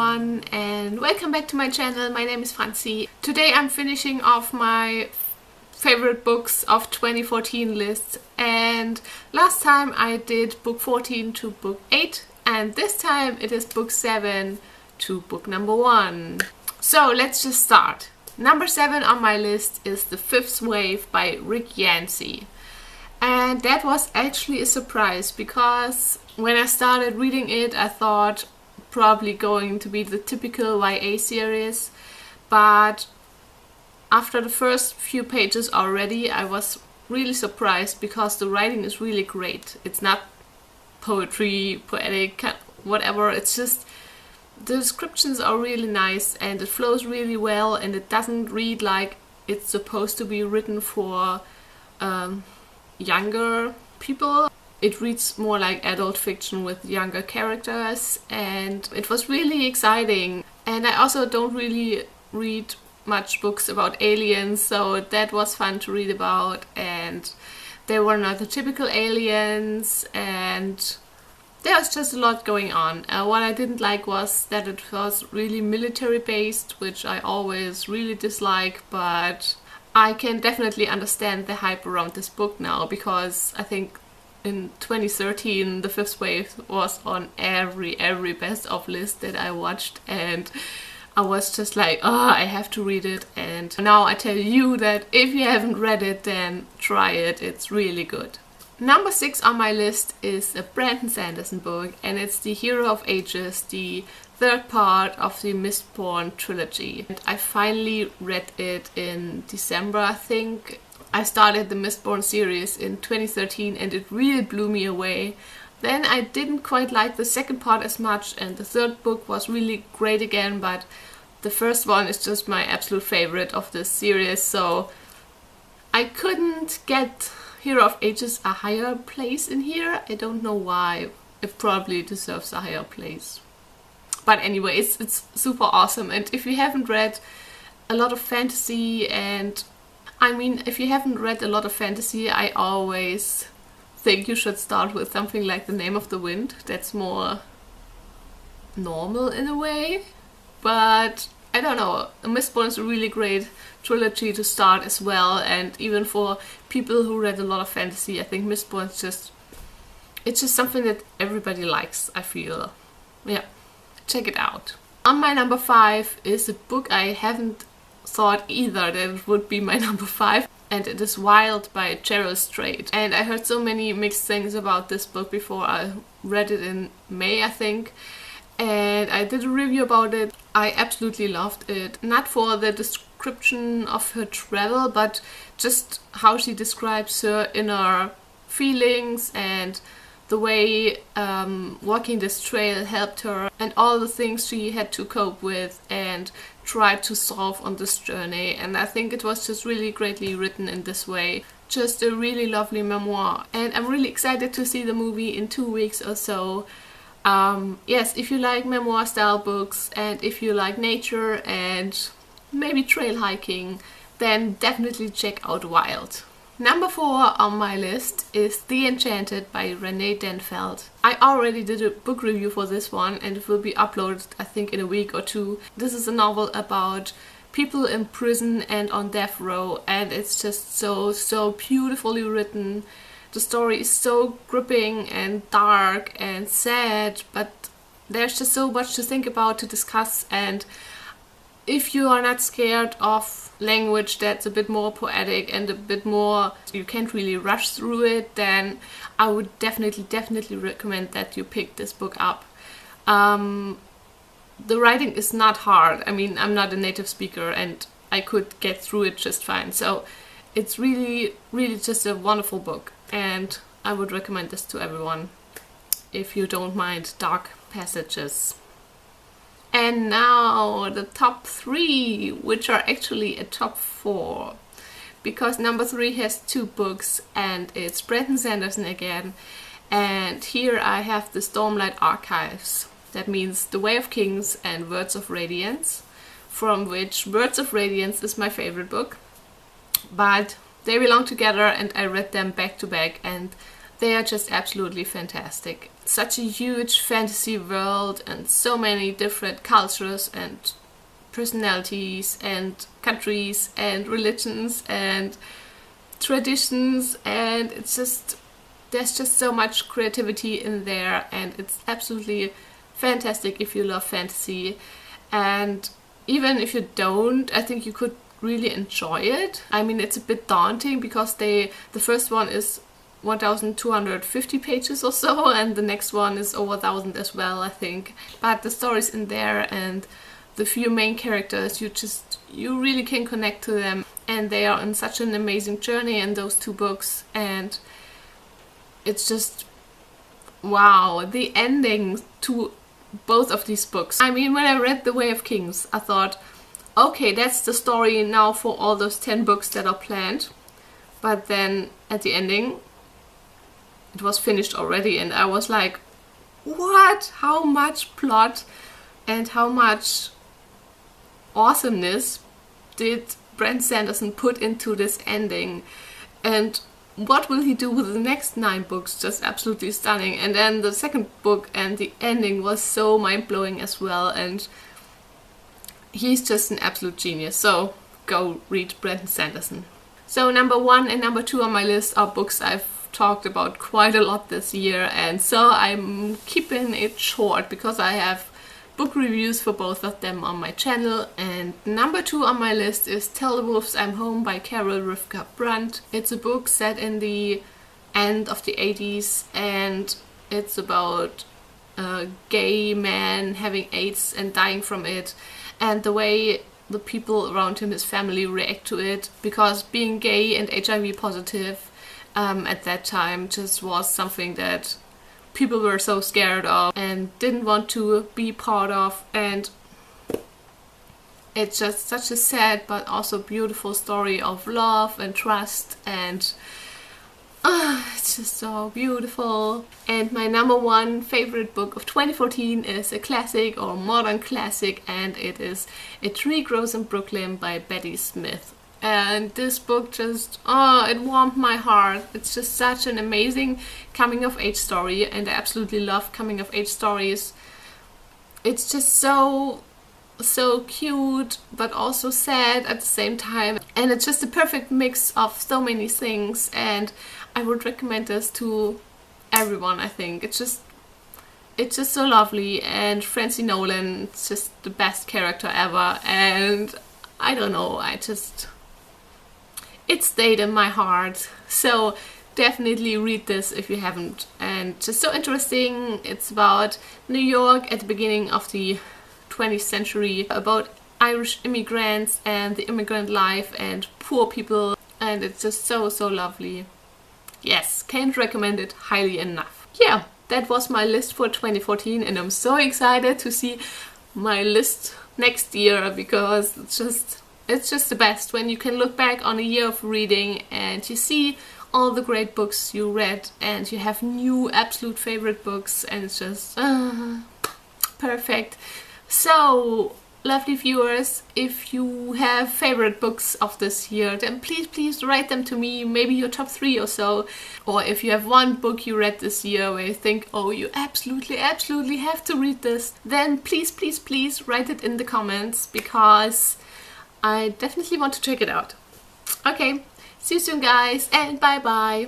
everyone and welcome back to my channel. My name is Franzi. Today I'm finishing off my favorite books of 2014 list, and last time I did book 14 to book 8 and this time it is book 7 to book number 1. So let's just start. Number 7 on my list is The Fifth Wave by Yancey. And that was actually a surprise because when I started reading it I thought probably going to be the typical YA series, but after the first few pages already I was really surprised because the writing is really great. It's not poetry, poetic, whatever, it's just the descriptions are really nice and it flows really well and it doesn't read like it's supposed to be written for younger people. It reads more like adult fiction with younger characters and it was really exciting. And I also don't really read much books about aliens, so that was fun to read about, and they were not the typical aliens and there was just a lot going on. What I didn't like was that it was really military based, which I always really dislike, but I can definitely understand the hype around this book now because I think in 2013 The Fifth Wave was on every best of list that I watched and I was just like, oh, I have to read it. And now I tell you that if you haven't read it, then try it, it's really good. Number 6 on my list is a Brandon Sanderson book, and it's The Hero of Ages, the third part of the Mistborn trilogy. And I finally read it in December, I think. I started the Mistborn series in 2013 and it really blew me away. Then I didn't quite like the second part as much and the third book was really great again, but the first one is just my absolute favorite of this series, so I couldn't get Hero of Ages a higher place in here. I don't know why. It probably deserves a higher place. But anyway, it's super awesome, and if you haven't read a lot of fantasy, and I mean, if you haven't read a lot of fantasy, I always think you should start with something like The Name of the Wind. That's more normal in a way, but I don't know. Mistborn is a really great trilogy to start as well, and even for people who read a lot of fantasy, I think Mistborn is it's just something that everybody likes, I feel. Yeah, check it out. On my number 5 is a book I haven't thought either that it would be my number 5, and it is Wild by Cheryl. And I heard so many mixed things about this book before I read it in May, I think, and I did a review about it. I absolutely loved it, not for the description of her travel, but just how she describes her inner feelings and the way walking this trail helped her and all the things she had to cope with and try to solve on this journey. And I think it was just really greatly written in this way. Just a really lovely memoir, and I'm really excited to see the movie in 2 weeks or so. Yes, if you like memoir style books and if you like nature and maybe trail hiking, then definitely check out Wild. Number 4 on my list is The Enchanted by Rene Denfeld. I already did a book review for this one and it will be uploaded I think in a week or 2. This is a novel about people in prison and on death row, and it's just so beautifully written. The story is so gripping and dark and sad, but there's just so much to think about, to discuss, and if you are not scared of language that's a bit more poetic and a bit more, you can't really rush through it, then I would definitely recommend that you pick this book up. The writing is not hard. I mean, I'm not a native speaker and I could get through it just fine. So it's really just a wonderful book, and I would recommend this to everyone if you don't mind dark passages. And now the top 3, which are actually a top 4, because number 3 has 2 books and it's Brandon Sanderson again, and here I have the Stormlight archives. That means The Way of Kings and Words of Radiance, from which Words of Radiance is my favorite book, but they belong together and I read them back to back and They are just absolutely fantastic. Such a huge fantasy world and so many different cultures and personalities and countries and religions and traditions, and it's just, there's just so much creativity in there, and it's absolutely fantastic if you love fantasy. And even if you don't, I think you could really enjoy it. I mean, it's a bit daunting because the first one is 1250 pages or so, and the next one is over 1000 as well, I think. But the story's in there, and the few main characters, you really can connect to them, and they are on such an amazing journey in those two books, and it's just wow, the ending to both of these books. I mean, when I read The Way of Kings, I thought, okay, that's the story now for all those 10 books that are planned. But then at the ending, it was finished already, and I was like, what? How much plot and how much awesomeness did Brunt Sanderson put into this ending? And what will he do with the next 9 books? Just absolutely stunning. And then the second book and the ending was so mind-blowing as well, and he's just an absolute genius. So go read Brunt Sanderson. So number 1 and number 2 on my list are books I've talked about quite a lot this year, and so I'm keeping it short because I have book reviews for both of them on my channel. And number 2 on my list is Tell the Wolves I'm Home by Cheryl Rifka Brunt. It's a book set in the end of the 80s, and it's about a gay man having AIDS and dying from it, and the way the people around him, his family, react to it, because being gay and HIV positive at that time just was something that people were so scared of and didn't want to be part of. And it's just such a sad but also beautiful story of love and trust, and it's just so beautiful. And my number 1 favorite book of 2014 is a classic or modern classic, and it is A Tree Grows in Brooklyn by Betty Smith. And this book just, it warmed my heart. It's just such an amazing coming of age story, and I absolutely love coming of age stories. It's just so cute but also sad at the same time, and it's just a perfect mix of so many things, and I would recommend this to everyone. I think it's just so lovely, and Francie Nolan is just the best character ever, and I don't know, it stayed in my heart. So definitely read this if you haven't. And just so interesting. It's about New York at the beginning of the 20th century, about Irish immigrants and the immigrant life and poor people, and it's just so lovely. Yes, can't recommend it highly enough. Yeah, that was my list for 2014, and I'm so excited to see my list next year, because it's just the best when you can look back on a year of reading and you see all the great books you read, and you have new absolute favorite books, and it's just perfect. So, lovely viewers, if you have favorite books of this year, then please write them to me, maybe your top 3 or so. Or if you have one book you read this year where you think, oh, you absolutely have to read this, then please write it in the comments, because I definitely want to check it out. Okay, see you soon guys, and bye bye!